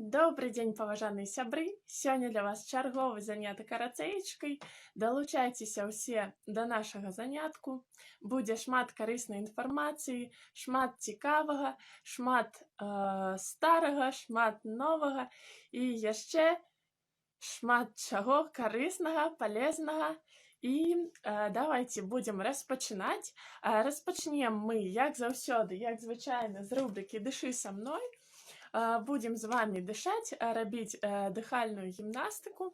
Добрый дзень, паважаныя сябры! Сёння для вас чарговы занятак карацэечкай. Далучайцеся ўсе да нашага занятку. Будзе шмат карыснай інфармацыі, шмат цікавага, шмат старага, шмат новага і яшчэ шмат чаго карыснага, палезнага. І давайте будзем распачынаць. Распачнем мы, як заўсёды, як звычайна, з рубрыкі «Дышы са мной». Будем з вами дышаць, рабіць дыхальную гімнастыку,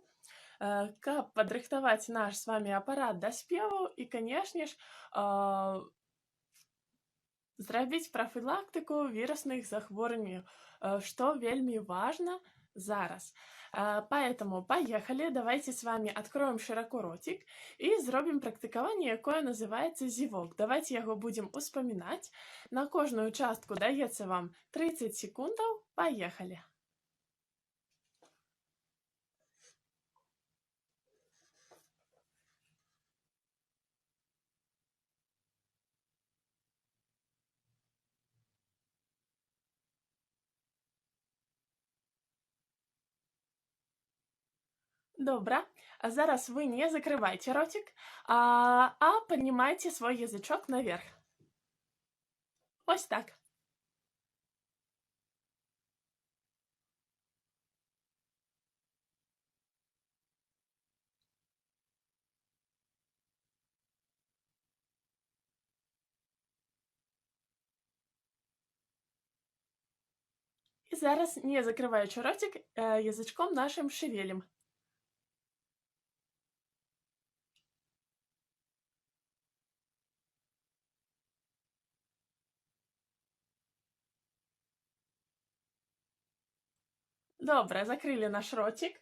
каб падрыхтаваць наш з вами апарат да спеву і, канешне ж, зрабіць прафілактыку вірусных захворванняў, што вельмі важна зараз. Поэтому поехали, давайте с вами откроем широко ротик и сделаем практикование, которое называется зевок. Давайте его будем вспоминать. На каждую частку дается вам 30 секундов. Поехали. Добре. А зараз вы не закрывайте ротик, а поднимайте свой язычок наверх. Ось так. И зараз, не закрываючи ротик, язычком нашим шевелим. Добре, закрыли наш ротик.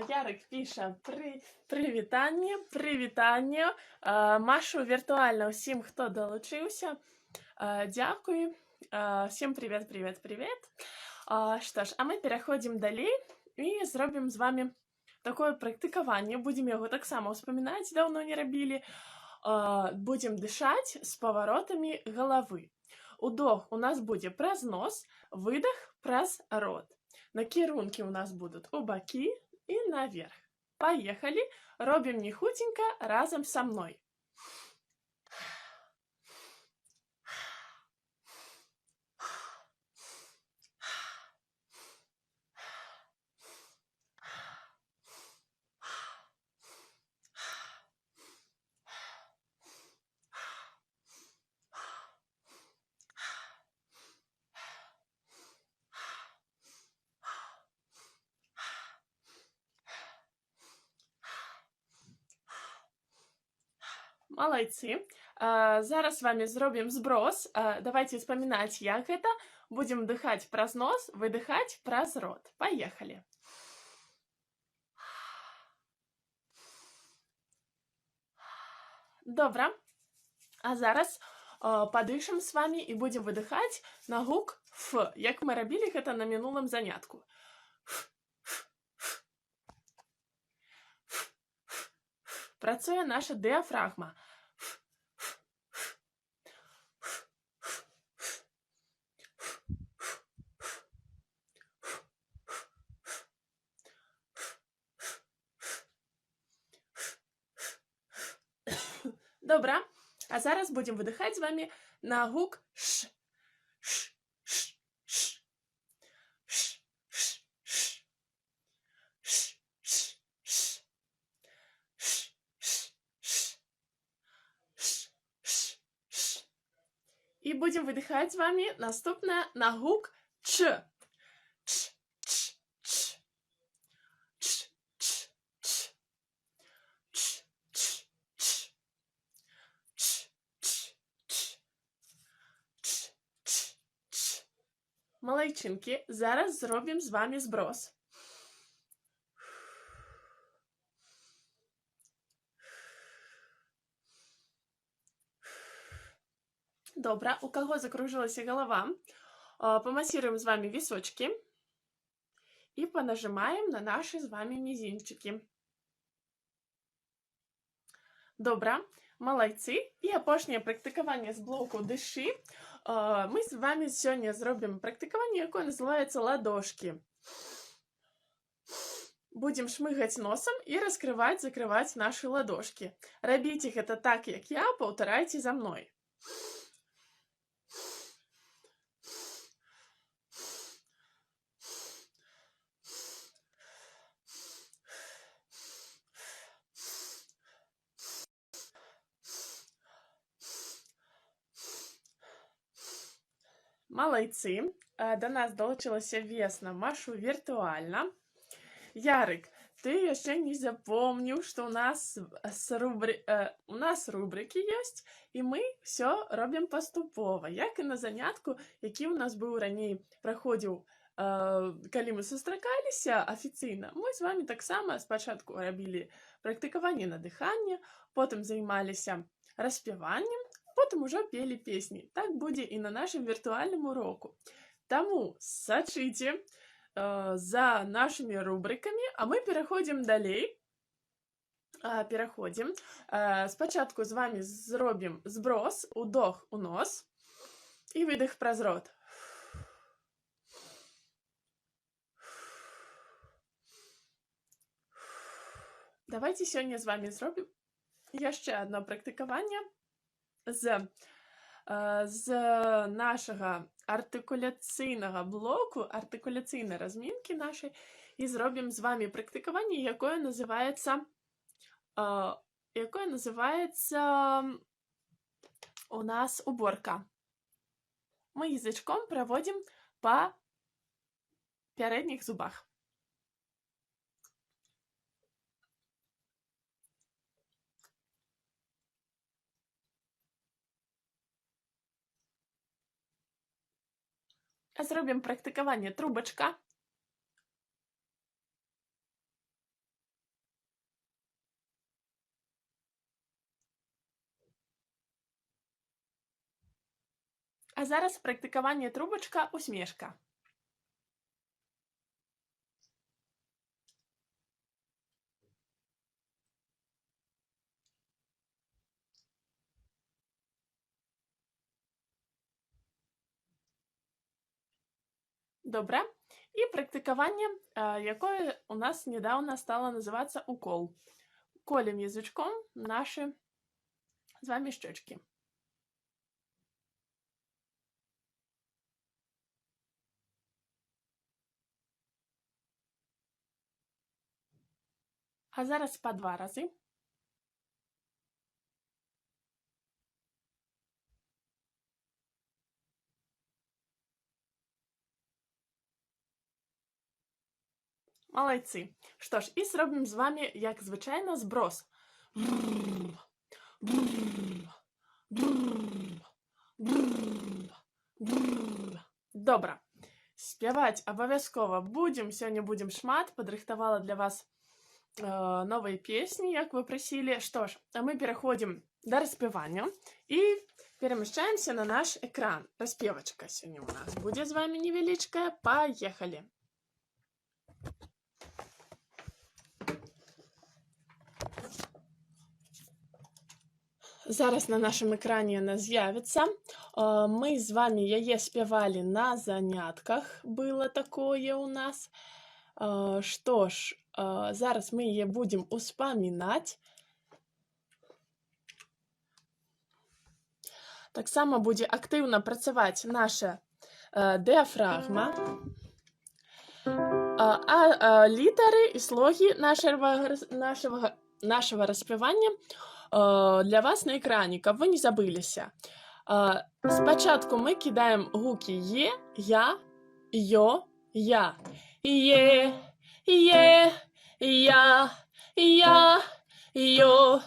Ярик пише привітання. Машу віртуально всім, хто долучився. Дякую. Всем привет. Что ж, а мы переходим далее и зробим с вами такое практикование. Будем его так само вспоминать, давно не робили. Будем дышать с поворотами головы. Удох у нас будет праз нос, выдох праз рот. Накірунки у нас будут у боки и наверх. Поехали. Робим не хутенько разом со мной. Молодцы. Зараз с вами зробим зброс. Давайте вспоминать, як это. Будем вдыхать праз нос, выдыхать праз рот. Поехали. Добре. А зараз подышим с вами и будем выдыхать на гук Ф, як мы робили это на минулом занятку. Працує наша діафрагма. Добре. А зараз будемо видихати з вами на гук Ш. І будемо видихати з вами наступне на гук Ч. Молодчинки, зараз зробимо з вами зброс. Добре, у кого закружилась голова, помассируем с вами височки и понажимаем на наши с вами мизинчики. Добре, молодці. І опошнє практикування з блоку диши. Мы з вами сёння зробім практыкаванне, якое называецца ладошкі. Будем шмыгаць носам і раскрываць, закрываць нашы ладошкі. Рабіце гэта так, як я, паўтарайце за мной. Малайцы. До нас долучилася Весна, машу віртуальна. Ярик, ты яшчэ не запомніў, што у нас рубрики ёсць, і мы все робім паступова, як і на занятку, які ў нас быў раней праходзіў, калі мы сустракаліся афіцыйна. Мы з вами таксама спачатку рабілі практыкаванне на дыханне, потым займаліся распяваннем, потым ужо пелі песні. Так будзе і на нашым віртуальным уроку. Таму сачыце за нашими рубриками, а мы переходим далей. Спочатку з вами зробім зброс, удох у нос і видих праз рот. Давайте сьогодні з вами зробимо ще одне практикування з нашого артикуляційного блоку, артикуляційної розмінки нашої, і зробимо з вами практикування, якое називається у нас уборка. Ми язичком проводимо по передніх зубах. Зробимо практикування трубочка. А зараз практикування трубочка усмішка. Добре. І практикування, яке у нас недавно стало називатися укол. Колем язичком наші з вами щечки. А зараз по 2 рази. Молодці. Що ж, і зробимо з вами, як звичайно, зброс. Добре. Співати обов'язково будемо. Сьогодні будемо шмат. Подрихтувала для вас новые песни, як вы просили. Что ж, а мы переходим до распевания и перемещаемся на наш экран. Распевочка сегодня у нас будет с вами невеличкая. Поехали! Зараз на нашем экране она з'явится. Мы с вами яе спевали на занятках. Было такое у нас. Что ж, зараз мы ее будем успоминать. Так само будет активно працаваць наша дыафрагма. Літары і слоги нашего распевания для вас на экране, каб вы не забыліся. Спачатку мы кидаем гукі е, я, ё, я. Е, я, ё,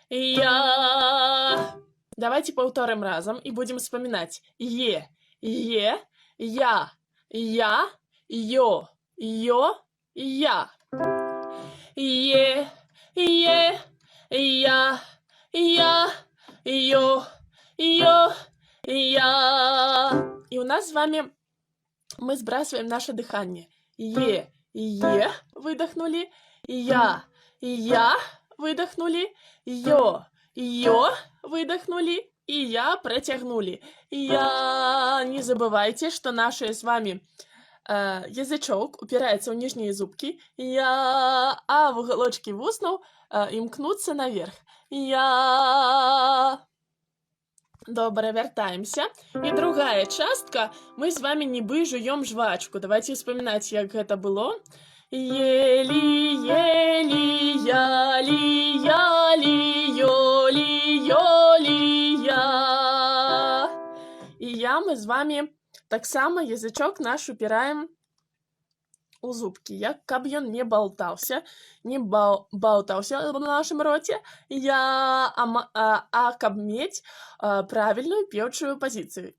я. Давайте повторим разом и будем вспоминать. Е, я, ё, я. Е, я, ё, я. И у нас с вами мы сбрасываем наше дыхание. Е, выдохнули. Я, выдохнули. Ё, выдохнули. и я протягнули. Я. Не забывайте, что наши с вами язычок упирается в нижние зубки. Я. А в уголочки вуснов імкнуться наверх. Я. Добре, вертаемся. И другая частка. Мы с вами нібы жуем жвачку. Давайте вспоминать, как это было. Ели, ели, яли, яли, йоли, йоли, я. И я мы с вами так само язычок наш упираем у зубки, каб ён не болтался, не болтался в нашем роте, каб мець правильную певчую позицию.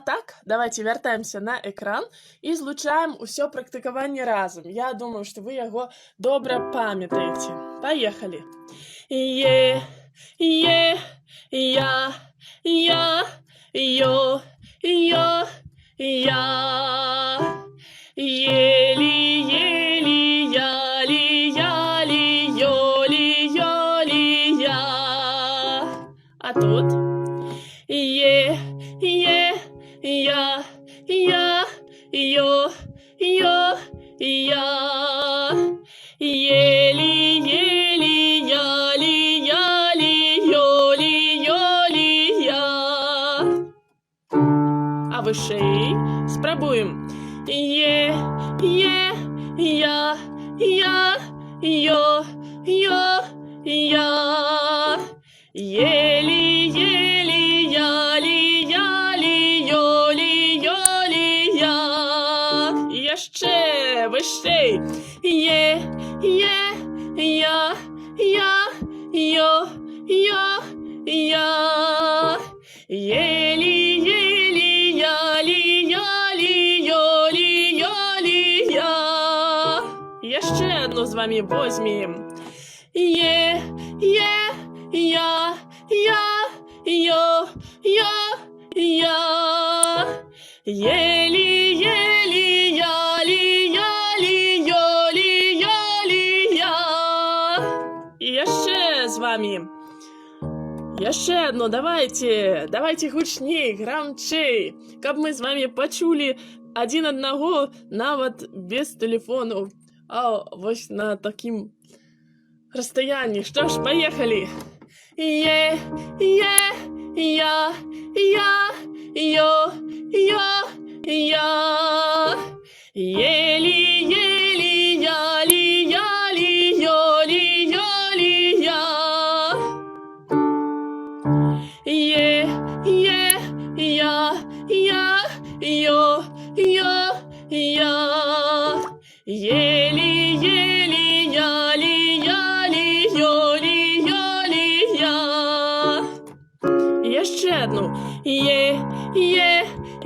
Так, давайте вертаемся на экран и злучаем усё практыкаванне разом. Я думаю, что вы его добра памятаете. Поехали. Я, йо, я. Ели, ели, яли, яли, йоли, йоли, я. А тут я, йо, я. Ели, ели, яли, яли, йоли, йоли, я. А вище спробуємо. Я, йо, я. Ели, ели, яли, яли, йоли, йоли, я. І ще вище. Я, йо, я. Ели, ели, яли, яли, йоли, йоли, я. І ще одну з вами возьмем. Я, йо, я. Ели, ели, яли, яли, йоли, йоли, я. І ще з вами. Ще одно, давайте гучней, громчей, каб мы с вами почули один одного, нават без телефонов, а вось на таким расстоянии. Что ж, поехали. Я, йо, я. Ели, ели, яли, яли, йоли, йоли, я. Йо, я. Ели, ели, яли, яли, йоли, йоли, я. І ще одну. Я, йо,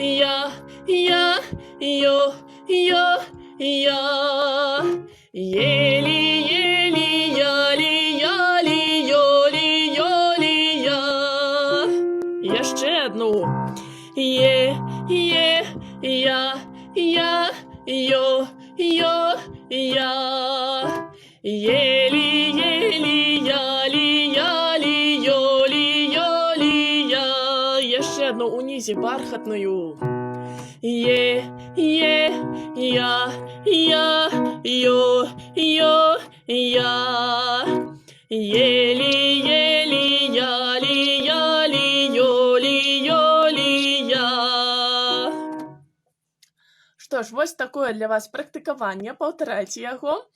я. Ели, ели, яли, яли, йоли, йоли, я. І ще одну. Я, йо, я. Ели, ели, яли, яли, йоли, йоли, я. І ще одну унизі бархатную. Я, йо, я. Ели, ели, яли, яли, йоли, йоли, я. Что ж, вось такое для вас практыкаванне, паўтарайце яго,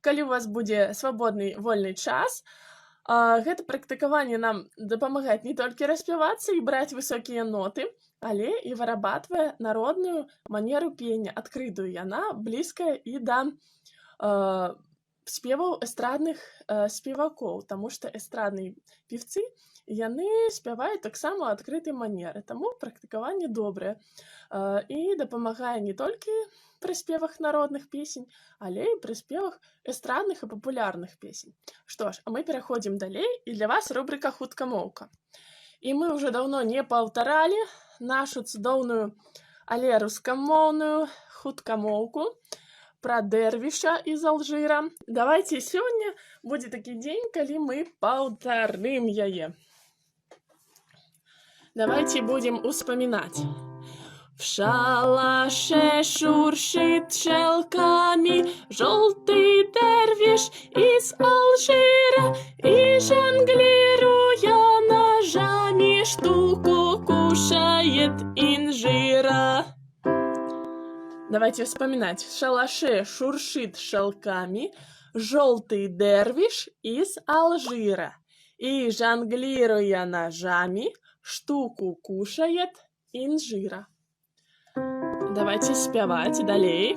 калі у вас будзе свабодны вольны час. Гэта практыкаванне нам дапамагаць не толькі распявацца і браць высокія ноты, але і вырабатвае народную манеру пення, адкрытую. Яна блізкая і да спеваў эстрадных спевакоў, таму што эстрадныя певцы, яны спяваюць таксама адкрытай манеры, таму практыкаванне добрае і дапамагае не толькі пры спевах народных песень, але і пры спевах эстрадных і папулярных песень. Што ж, а мы пераходзім далей, і для вас рубрика «Хуткамоўка». І мы ўжо даўно не паўтаралі нашу цудоўную, але рускамоўную хуткамоўку пра Дэрвіша з Алжыра. Давайте сёння будзе такі дзень, калі мы паўтарым яе. Давайте будем вспоминать. В шалаше шуршит шелками желтый дервиш из Алжира, и жонглируя ножами штуку кушает инжира. Давайте вспоминать. В шалаше шуршит шелками желтый дервиш из Алжира, и жонглируя ножами штуку кушает инжира. Давайте спевать далей.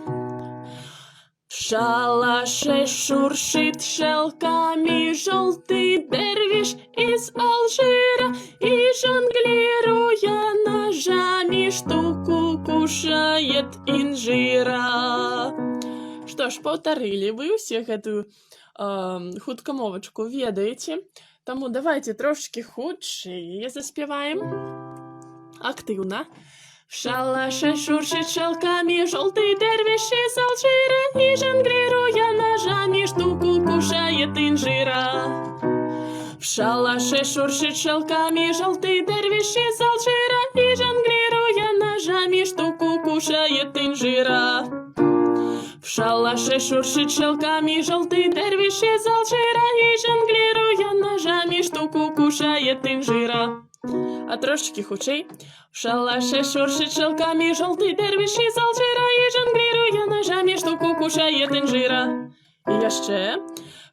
В шалаше шуршит шелками желтый дервиш из Алжира, и жонглируя ножами штуку кушает инжира. Что ж, повторили вы всех эту хуткамовочку ведаете, тому давайте трошки худше заспеваем. Активно. В шалаше шуршит шелками желтый дервиш из Алжира, и жонглируя ножами штуку кушает инжира. В шалаше шуршит шелками желтый дервиш из Алжира, и жонглируя ножами штуку кушает инжира. В шалаше шуршит шелками желтый дервиш из Алжира, и жонглируя ножами штуку кушает инжира. А трошечки худшей. В шалаше шуршит шелками желтый дервиш из Алжира, и жонглируя ножами штуку кушает инжира. И еще.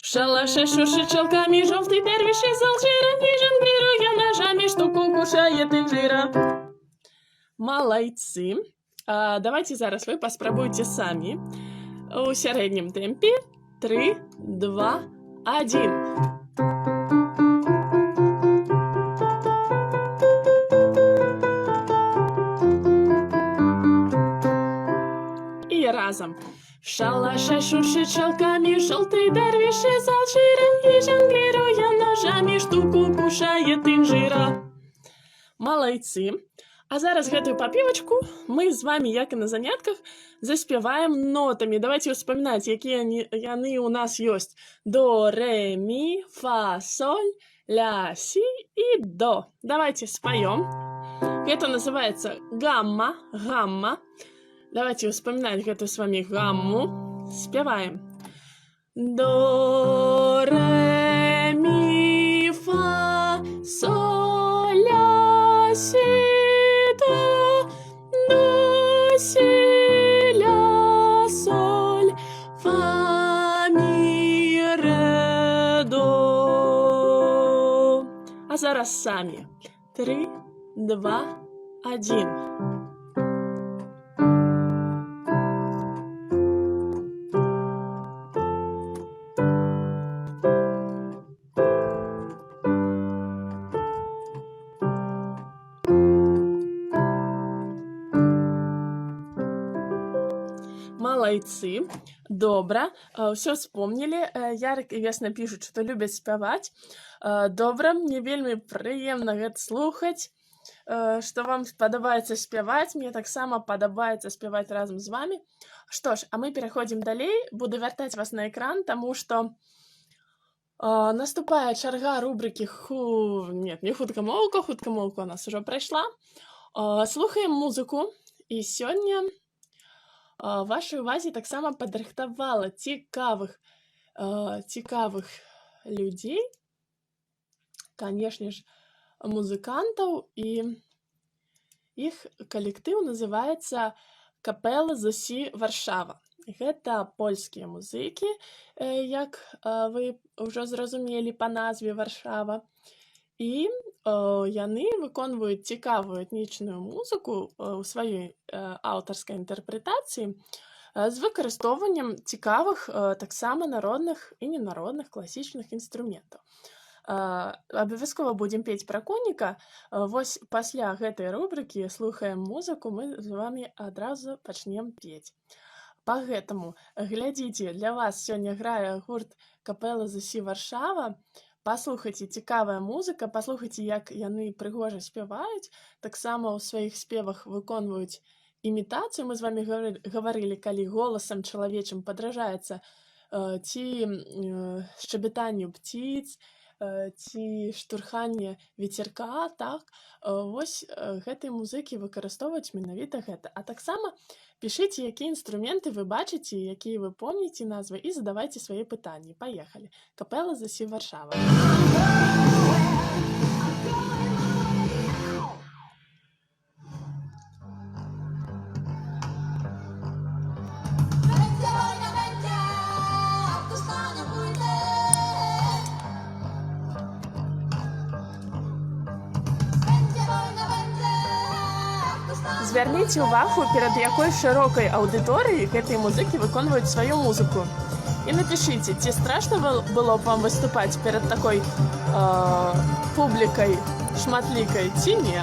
В шалаше шуршит шелками желтый дервиш из Алжира, и жонглируя ножами штуку кушает инжира. Молодцы. Давайте зараз ви поспробуйте самі. У середньому темпі. 3, 2, 1. И разом. В шалаше шуршит шелками желтый дервиш из Алжира, и жонглируя ножами штуку кушает инжира. Молодцы. А зараз гэтую папівачку мы з вами, як і на занятках, заспяваем нотами. Давайте вспоминать, якія яны у нас ёсць. До, ре, ми, фа, соль, ля, си и до. Давайте споем. Это называется гамма, гамма. Давайте вспоминать гэту с вами гамму. Спеваем. До, ре, ми, фа, соль, ля, си. До, си, ля, соль, фа, ми, ре, до. А зараз самі. 3, 2, 1. Молодцы. Добра. Все вспомнили. Ярик і Весна пишуть, що любять співати. Добра. Мне вельмі прыемна гэта слухаць, што вам падабаецца спяваць. Мне таксама падабаецца спяваць разам з вами. Што ж, а мы пераходзім далей. Буду вяртаць вас на экран, таму што наступае чарга рубрыкі Нет, не хуткамоўка, хуткамоўка у нас ужо прайшла. Слухаем музыку. І сёння вашай увазе таксама падрыхтавала цікавых людзей, канешне ж, музыкантаў, і іх калектыў называецца Капела з Усі Варшава. Гэта польскія музыкі, як вы ўжо зразумелі па назве Варшава. І яны выконваюць цікавую этнічную музыку ў сваёй аўтарскай інтэрпрэтацыі з выкарыстоўваннем цікавых таксама народных і ненародных класічных інструментаў. Абавязкова будзем пець пра коніка. Вось пасля гэтай рубрыкі «Слухаем музыку» мы з вами адразу пачнем пець. Па гэтаму глядзіце, для вас сёння грае гурт «Капела з Усі Варшава». Паслухайце, цікавая музыка, паслухайце, як яны прыгожа спяваюць, таксама ў сваіх спевах выконваюць імітацыю. Мы з вами гаварылі, калі голасам чалавечым падражаецца ці шчабетанню птиц, ці штурханне ветерка, так, вось гэтай музыкі выкарыстоўваюць менавіта гэта. А таксама пішыце, якія інструменты вы бачыце, якія вы помніце назвы, і задавайце свае пытанні. Паехалі. Капэла «ЗСІ Варшава». Звярніце ўвагу, перад якой шырокай аўдыторыяй гэтай музыкі выконваюць сваю музыку. І напішыце, ці страшна было б вам выступаць перад такой публікай шматлікай, ці не?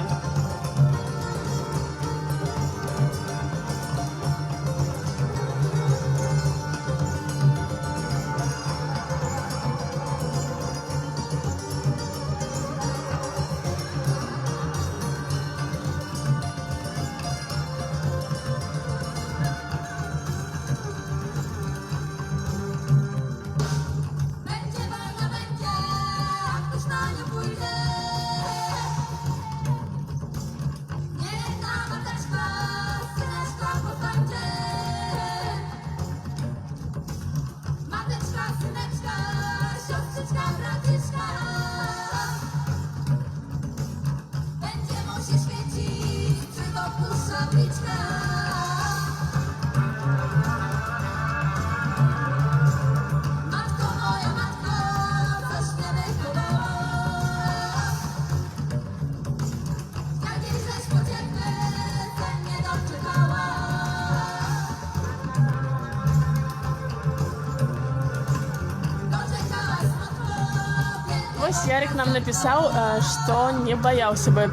Ярик нам написал, что не боялся бы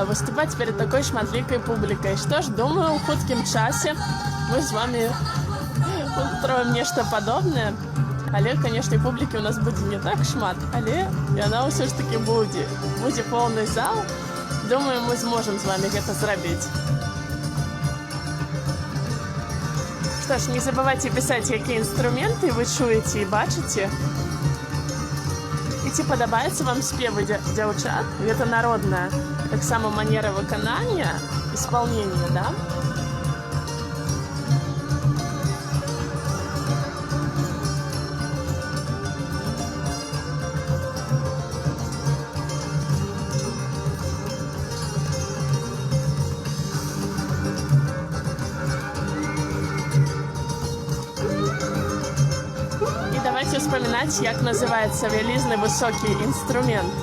выступать перед такой шматликой публикой. Что ж, думаю, в хуткім часе мы с вами устроим нечто подобное. Але, конечно, публики у нас будет не так шмат, але и она все ж таки будет. Будет полный зал. Думаю, мы сможем с вами это сделать. Что ж, не забывайте писать, какие инструменты вы чуете и бачите. Ці падабаецца вам спевы дзяўчат? Гэта народная таксама манера выканання, исполнения, да? Давайте вспоминать, як называется вялізны высокі інструмент,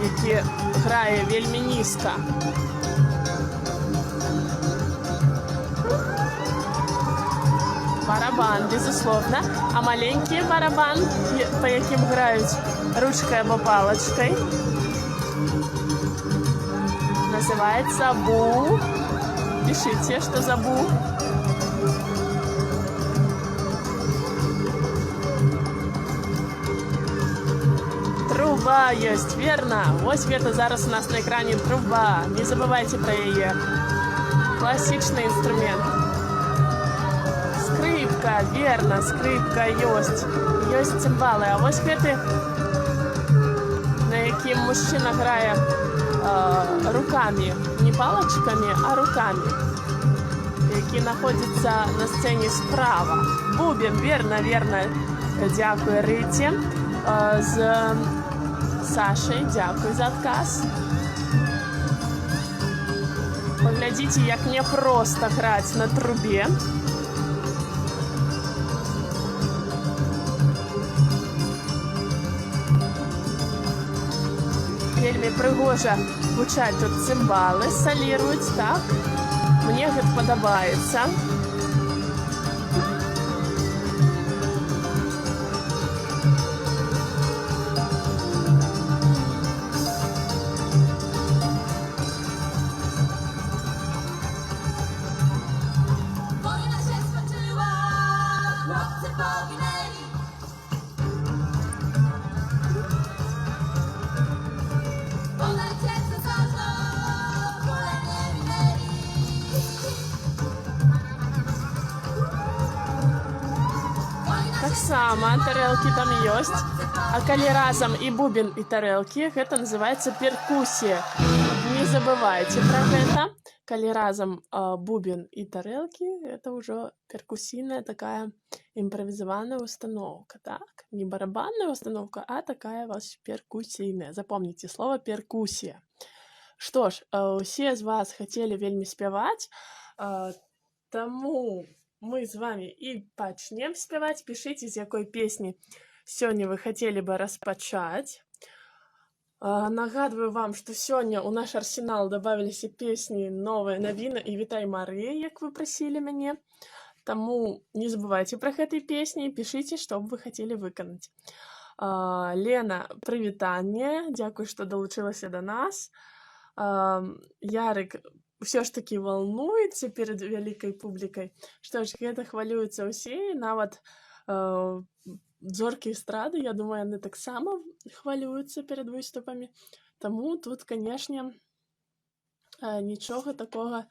які грае вельмі нізка. Барабан, безусловно. А маленький барабан, по яким граюць ручкой або палочкой, называется бу. Пишите, что за бу. Труба есть, верно. Вось гэта зараз у нас на экране труба. Не забывайте про яе. Классичный инструмент. Скрипка, верно, скрипка есть. Есть цимбалы. А вось гэты, на якім мужчина грае руками, не палочками, а руками, які находится на сцене справа. Бубен, верно, верно. Дякую, Рыце. З Сашей, дякую за адказ. Паглядзіце, як мне проста граць на трубе. Вельмі прыгожа гучаць тут цымбалы, саліруюць, так? Мне гэта падабаецца. таксама тарэлкі там ёсць. А калі разам і бубен, і тарэлкі, гэта называецца перкусія. Не забывайце пра гэта. Калі разам бубен і тарэлкі, это ўжо перкусійная такая імправізаваная установка, так? Не барабанная установка, а такая вось перкусійная. Запомніце слово перкусія. Што ж, усе з вас хацелі вельмі спяваць, таму мы з вамі і пачнем спяваць. Пішыце, з якой песні сёння вы хацелі бы распачаць. Нагадваю вам, што сёння ў наш арсенал дабавіліся песні «Новая навіна» і «Вітай Марыя», як вы прасілі мяне. Таму не забывайце пра гэтыя песні і пішыце, што б вы хацелі выканаць. Лена, прывітанне, дзякуй, што далучылася да нас. Ярык ўсё ж такі валнуецца перад вялікай публікай. Што ж, гэта хвалююцца ўсе, нават зоркі эстрады, я думаю, яны таксама хвалююцца перад выступамі. Таму тут, канешне, нічога такога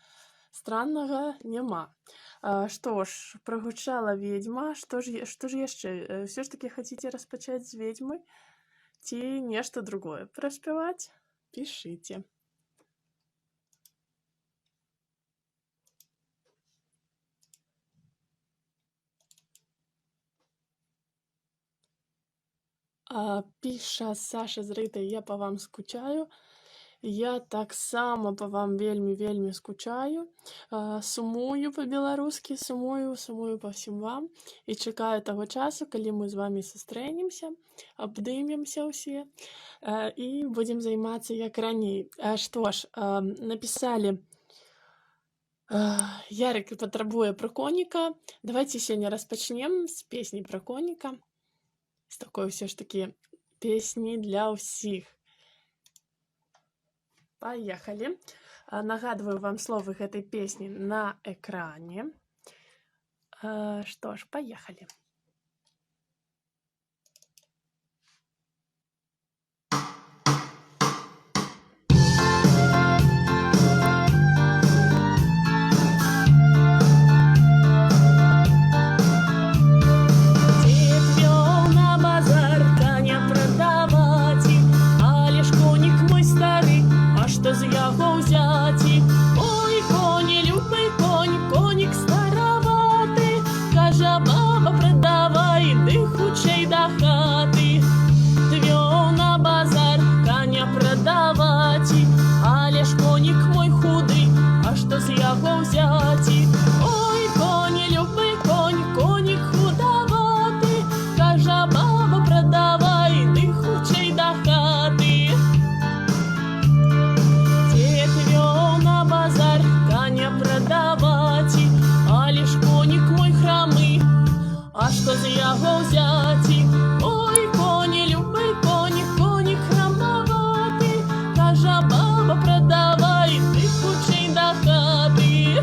страннага няма. Што ж, прагучала ведьма. Што ж яшчэ? Ўсё ж такі хацеце распачаць з ведьмы? Ці нешта другое праспяваць? Пішыце. Піша Саша з Рытай, я па вам скучаю. Я таксама па вам вельмі скучаю. Сумую па-беларускі, сумую па ўсім вам. І чакаю таго часу, калі мы з вамі сустрэнемся, абдымемся ўсе і будзем займацца як раней. Што ж, напісалі, Ярык патрабуе пра коніка. Давайце сёння распачнем з песні пра коніка. З такой ўсё ж такі песні для ўсіх. Паехалі. Нагадваю вам словы гэтай песні на экране. Што ж, паехалі. З яго ўзяці. Ой, коні, любий конь, конік стараваты, кажа баба, прадавай, ды хутчэй да хаты. Твёў на базар коня прадаваці, але ж конік мой худы, а што з яго ўзяці? Ой, коні, любий конь, конік худаваты, кажа баба, прадавай, ды хутчэй да хаты. Прадаваці, але ж конік мой храмы, а што з яго ўзяці? Ой, коні, любий конік, конік храмаваты, кажа баба, прадавай, ты хутчэй да хаты.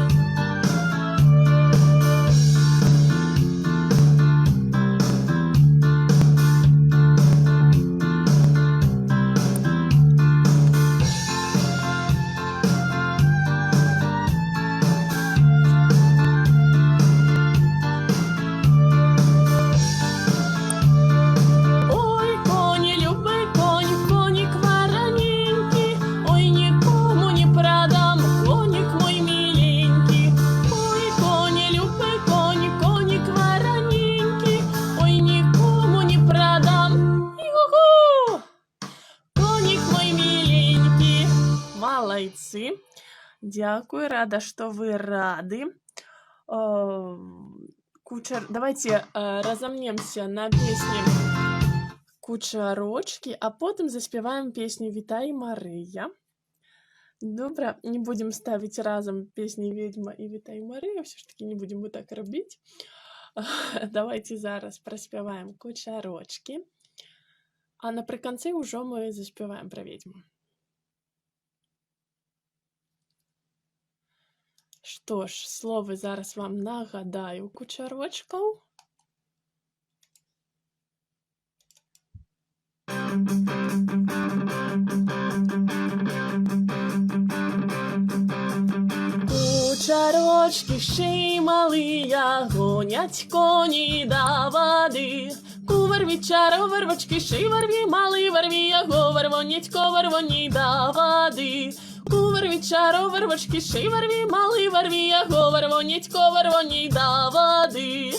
Малайцы. Дзякуй, рада, што вы рады. Давайте разомнемся на песне «Кучарочки», а потым заспяваем песню «Вітай Марыя». Добра, не будем ставіць разам песні «Ведьма» і «Вітай Марыя», все ж таки не будем мы так рабіць. Давайте зараз праспяваем «Кучарочки», а напрыканцы ўжо мы заспяваем пра ведьму. Што ж, словы зараз вам нагадаю кучарочкаў. Кучерочки ще й малия, гонять коні до води. Кувер вечера, вервочки, ще й верві, малий верві, його вервонітько, вервоні до води. Кувер вечера, вервочки, ще й верві, малий верві, його вервонітько, вервоні до води.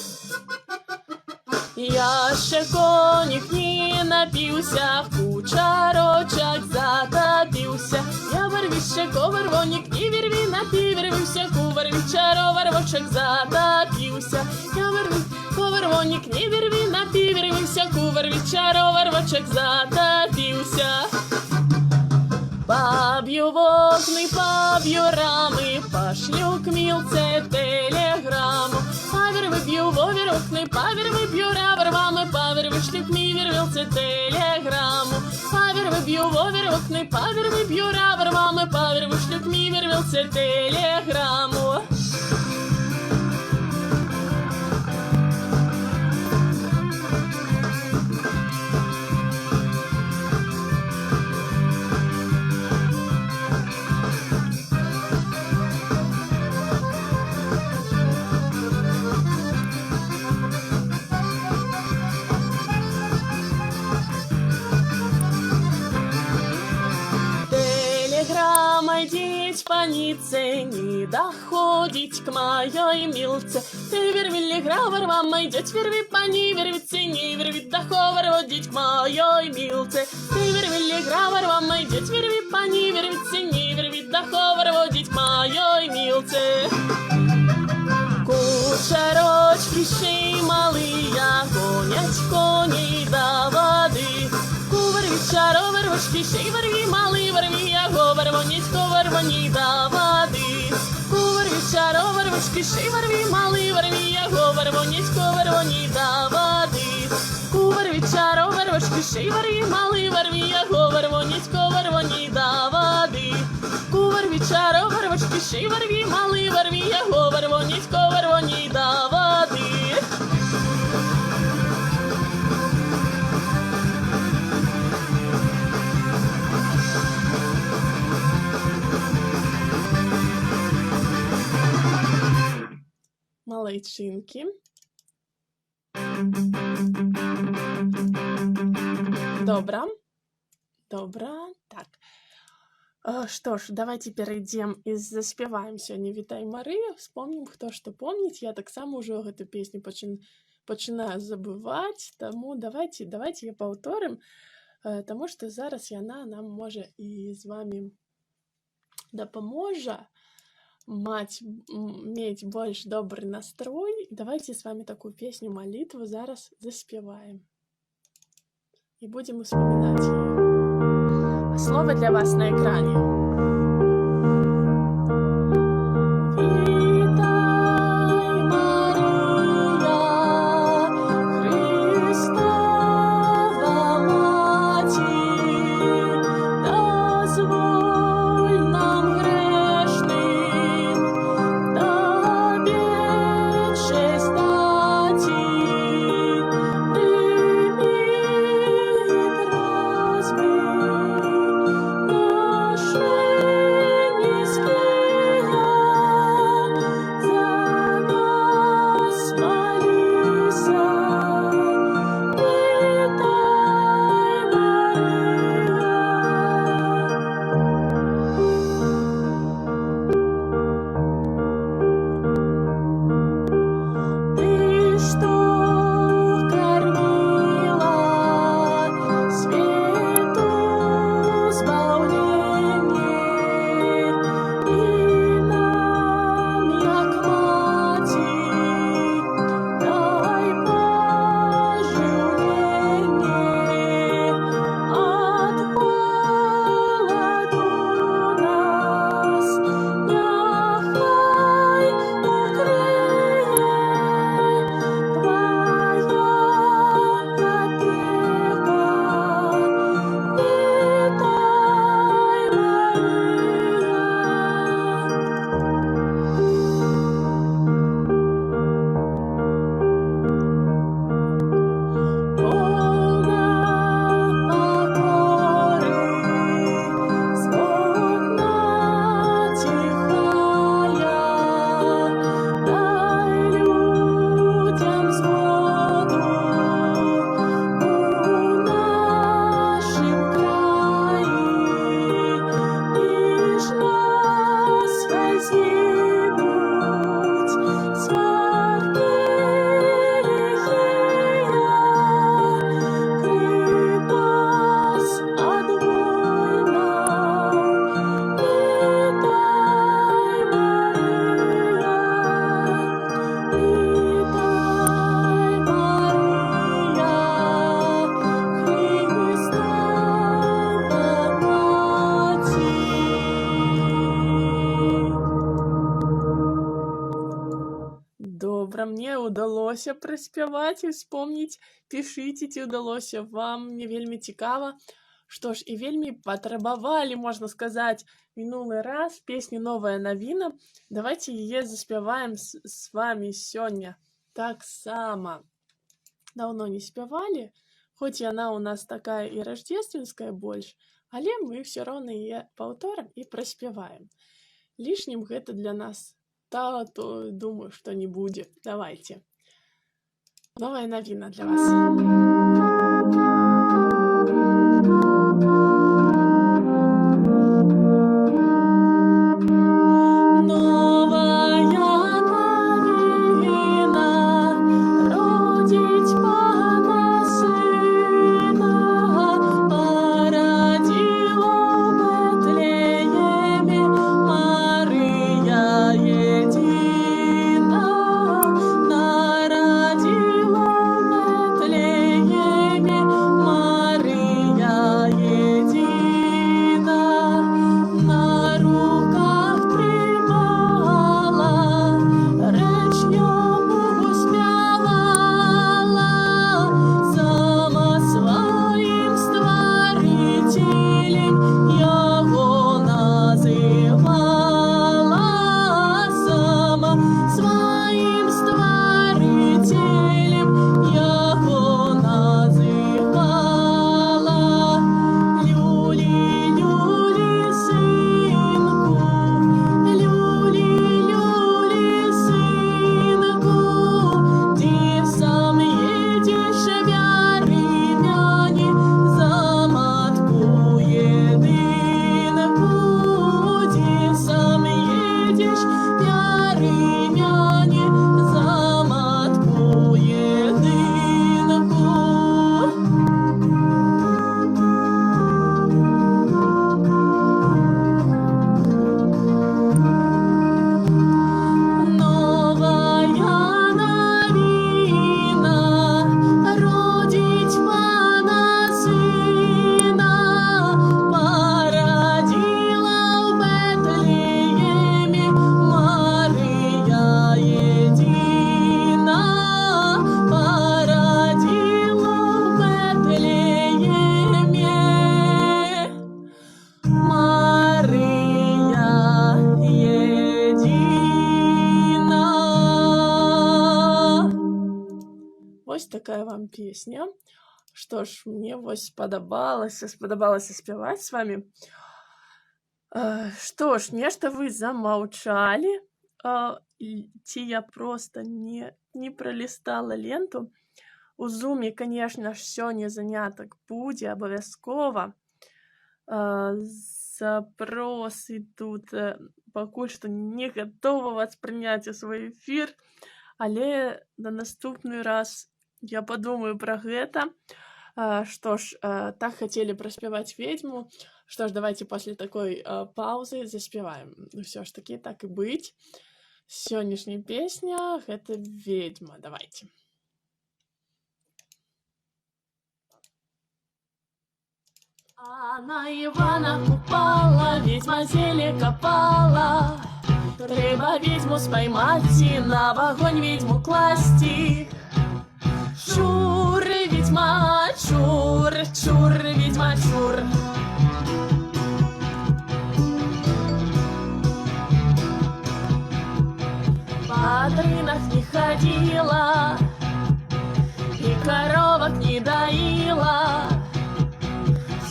Я ще конік не напівся, кучерочок затопився. Я вервіще ковервонік, ні вірві напівірвівся, кувер вечера, вервочок затопився. Я верві ковервонік, ні вірві напівірвівся, кувер вечера, вервочок затопився. Поб'ю вогни, поб'ю рами, пошлю к мілце телеграму. Павір виб'ю вовір окни, павір виб'ю равервами, павір вишлю к мій вірвілце телеграму. Павір виб'ю вовір окни, павір виб'ю равервами, павір вишлю к мій вірвілце телеграму. Идите по Ницце, не доходить к моей милце. Ты вервили гравер, вам идет верви по ней, вервице, не вервит доховер, водить к моей милце. Ты вервили гравер, вам идет верви по ней, вервице, не вервит доховер, водить к моей милце. Кучерочки ще й малия, гонять коней до воды. Кувер вечера, вервочки, ще й верви, малий верви, його вервонітько, вервоні до води. Кувер вечера, вервочки, ще й верви, малий верви, його вервонітько, вервоні до води. Кувер вечера, вервочки, ще й верви, малий верви, його вервонітько, вервоні до води. Кувер вечера, вервочки, ще й верви, малий верви, його вервонітько, вервоні до води. Молодчинки. Добро. Добро. Так. Что ж, давайте перейдем и заспеваем сегодня «Вітай Мария». Вспомним, кто что помнить. Я так само уже эту песню починаю забывать. Тому давайте я повторим, тому что зараз яна нам може і з вами допоможе мать больш добрый настрой. Давайте с вами такую песню-молитву зараз заспеваем. И будем вспоминать ее. Слово для вас на экране. Наш добра, мне ўдалося праспяваць і успомніць. Пішыце, ці ўдалося вам, мне вельмі цікава. Што ж, і вельмі патрабавалі, можна сказаць, мінулы раз песню «Новая навіна». Давайте яе заспяваем з вами сёння. Таксама даўно не спявалі, хоць яна ў нас такая і рождественская больш, але мы ўсё роўна яе паўторым і праспяваем. Лішнім гэта для нас то думаю, што не будзе. Давайте. Новая навіна для вас. Вось такая вам песня. Што ж, мне вось спадабалася спяваць з вами. Што ж, нешта вы замаўчалі, ці я проста не пралістала ленту. У зуме, конечно ж, сёння занятак будзе абавязкова. Запросы тут пакуль што не гатова вас прыняць у свой эфір, але на наступны раз я подумаю пра гэта. Што ж, так хацелі праспяваць ведьму. Што ж, давайте пасля такой паўзы заспяваем. Усё ж такі, так і быць. Сённяшняя песня — гэта ведьма. Давайте. А на Івана упала, ведьма зеле копала. Трэба ведьму спаймаць і на вагонь ведьму класці. Чур, ведьма, чур, чур, ведьма, чур. По рынок не ходила и коровок не доила,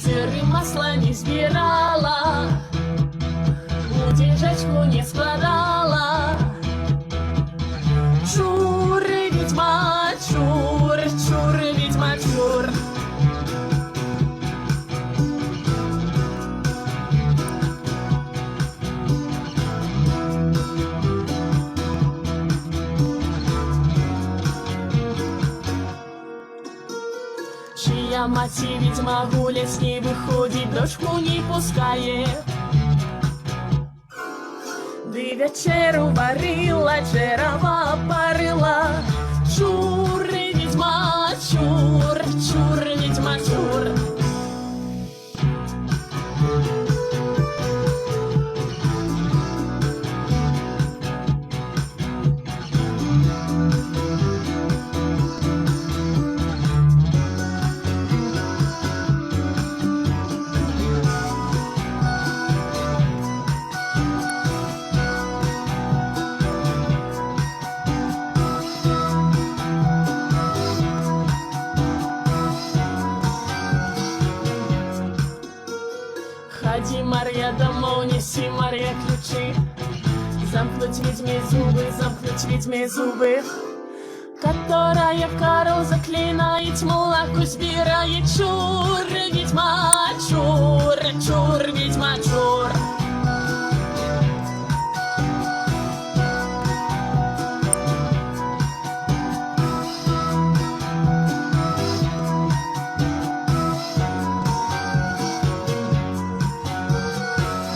сыр и масло не сбирала, утяжечку не складала. Чур, ведьма, чур, чур, ведьма, чур. Чья мать и ведьма гулять с ней выходит, дочку не пускает. Ды вечеру варила, черова парила. Чур, ведьма, чур, чур, ведьма, чур. замкнуть ведьме зубы. Которая Карл заклинает, тьму лаку збирает. Чур, ведьма, чур, чур, ведьма, чур.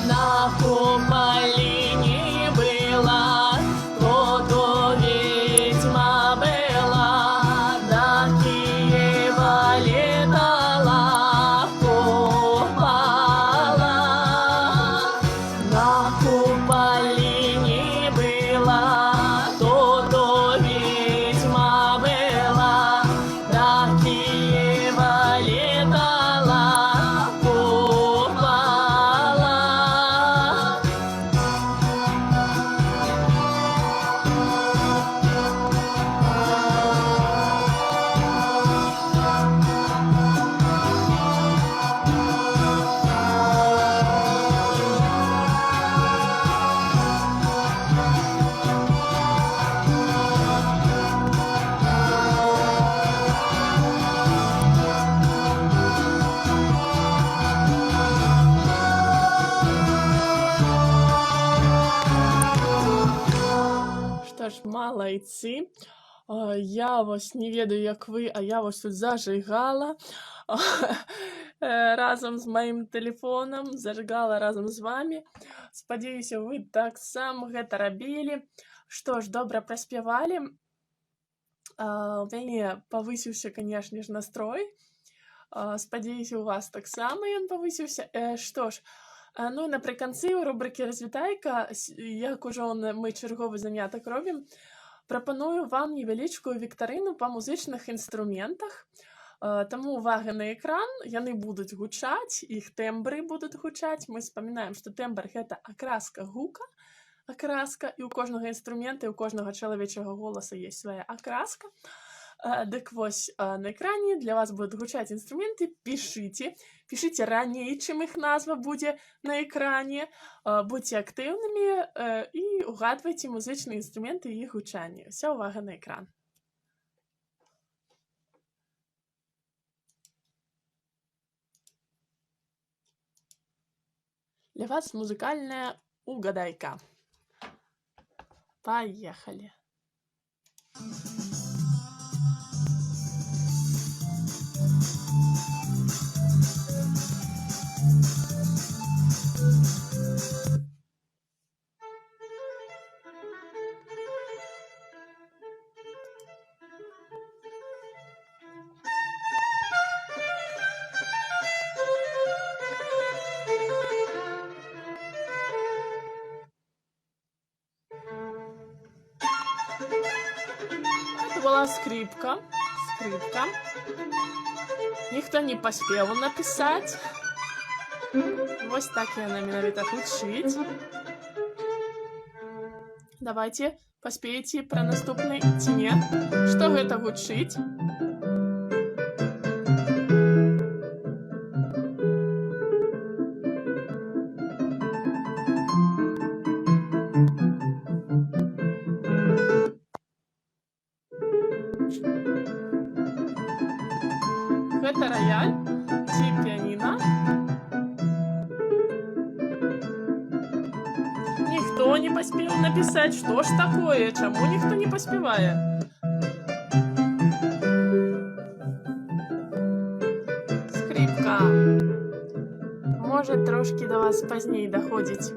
На куполе не было, то ведьма была, до Киева летала, купала. На куполе не было, то ведьма была, до Киева летала, купала. Што ж, малайцы. Я вось не ведаю, як вы, а я вось тут зажигала разам з маім тэлефонам, зажигала разам з вамі. Спадзяюся, вы таксама гэта рабілі. Што ж, добра праспявалі. У мяне павысіўся, канешне ж, настрой. Спадзяюся, у вас таксама ён павысіўся. Што ж, ну і напрыканцы ў рубрыкі «Развітайка», як ужо мы чарговы занятак робім, прапаную вам невялічкую віктарыну па музычных інструментах. Таму увага на экран, яны будуць гучаць, іх тэмбры будуць гучаць. Мы спамінаем, што тэмбр — гэта акраска гука, акраска, і ў кожнага інструмента, і ў кожнага чалавечага голаса ёсць свая акраска. Дык вось, на экране для вас будуць гучаць інструменты. Пішыце раней, чым іх назва будзе на экране. Будьце актыўнымі і угадвайце музычныя інструменты і іх гучанне. Уся ўвага на экран. Для вас музыкальная угадайка. Поехали. Это была скрипка. Ніхто не паспеў напісаць. Вось так яна менавіта гучыць. Давайте паспееце пра наступны ці не. Што гэта гучыць? Гэта раяль ці піаніна. Ніхто не паспеў напісаць, што ж такое, чаму ніхто не паспявае? Скрипка. Можа, трошкі да вас пазней даходзіць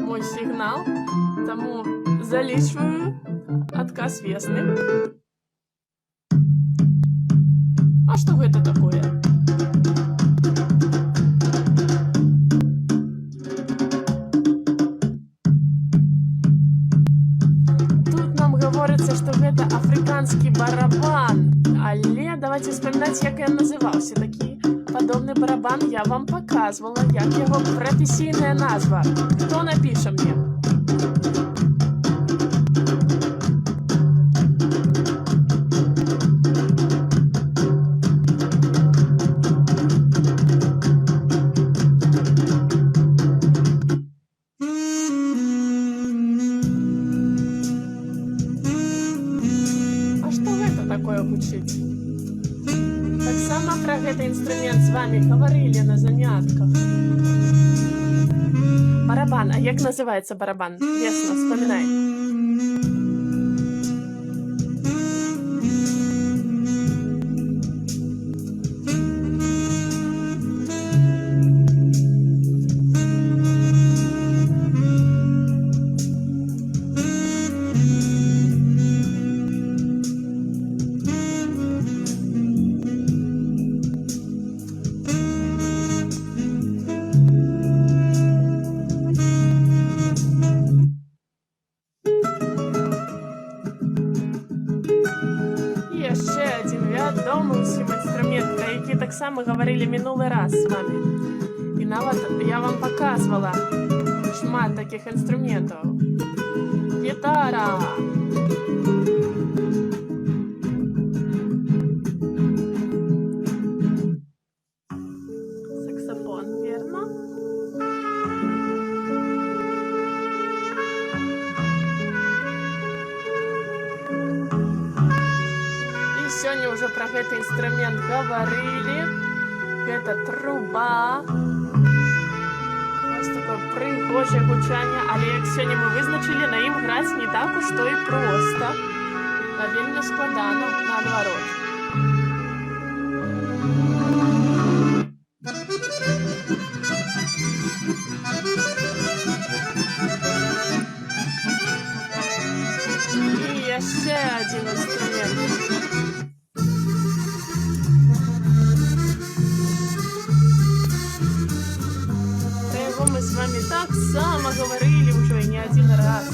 мой сігнал, таму залічваю адказ верны. А што гэта такое? Тут нам гаворыцца, што гэта афрыканскі барабан. Але давайте вспоминаць, як ён называўся. Такі падобны барабан я вам паказвала, як яго прафесійная назва. Хто напіша мне? такое гучыць. Таксама пра гэты інструмент з вамі гаварылі на занятках. Барабан. А як называецца барабан? Весна, вспоминай. І яшчэ адзін вядомы ўсім інструмент, пра які таксама гаварылі мінулы раз з вамі. І нават я вам паказвала шмат такіх інструментаў. Гітара. Саксафон, верно? Сёння ўжо пра гэты інструмент гаварылі. Гэта труба. Вось такое прыгожае гучанне, але як сёння мы вызначылі, на ім граць не так уж то і проста, а вельмі складана, наадварот. І яшчэ адзін інструмент. Мы с вами так само говорили уже не один раз.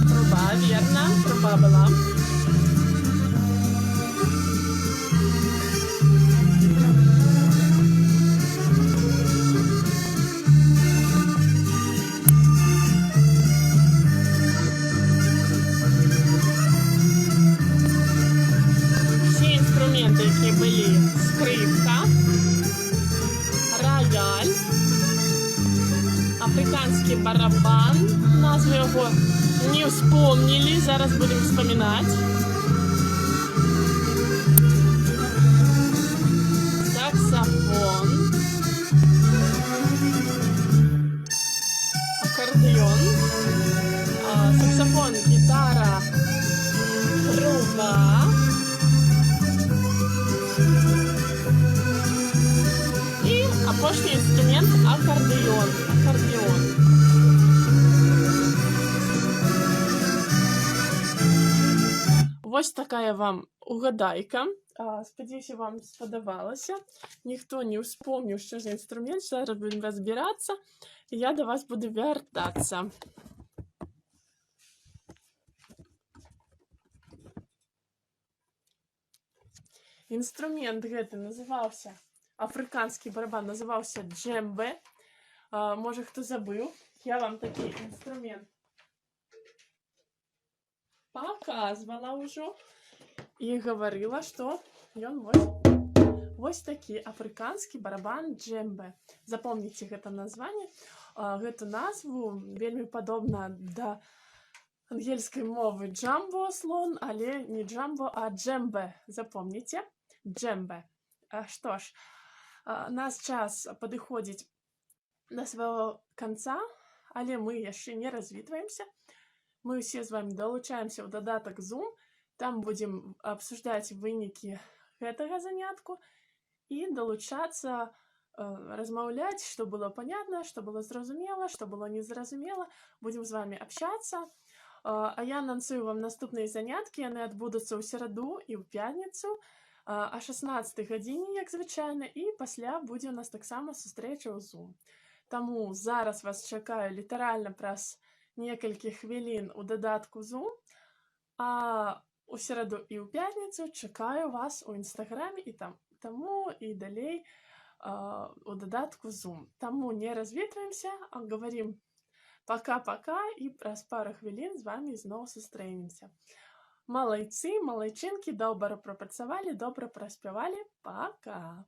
Труба, верно, труба была. Які були скрипка, рояль, африканський барабан, назву його не вспомнили, зараз будемо вспоминати. Саксофон, аккордеон, саксофон, гитара, труба. Апошні інструмент – аккордеон. Вось такая вам угадайка. Спадзяюся, вам спадабалася. Ніхто не ўспомніў, што за інструмент. Зараз будем разбірацца. І я до вас буду вяртацца. Інструмент гэты называўся афрыканскі барабан, называўся джембе. Можа, хто забыў, я вам такі інструмент паказвала ўжо і гаварыла, што ён вось такі афрыканскі барабан джембе. Запомніце гэта названне. Гэту назву вельмі падобна да ангельскай мовы джамбо слон, але не джамбо, а джембе. Запомніце, джембе. Што ж, наш час падыходзіць да свайго канца, але мы яшчэ не развітваемся. Мы ўсе з вами далучаемся ў дадатак Zoom, там будзем абсуждаць вынікі гэтага занятку і далучацца, размаўляць, што было понятно, што было зразумела, што было незразумела. Будзем з вами общацца. А я анансую вам наступныя заняткі, яны адбудуцца ў сераду і ў пятніцу о 16 гадзіне, як звычайна, і пасля будзе у нас таксама сустрэча ў Zoom. Таму зараз вас чакаю літаральна праз некалькі хвілін у дадатку Zoom, а у сераду і ў пятніцу чакаю вас у інстаграме і таму і далей у дадатку Zoom. Таму не развітваемся, а говорим пока-пока і праз пару хвілін з вами зноў сустрэнемся. Малайцы, малайчынкі, добра прапрацавалі, добра праспявалі. Пока!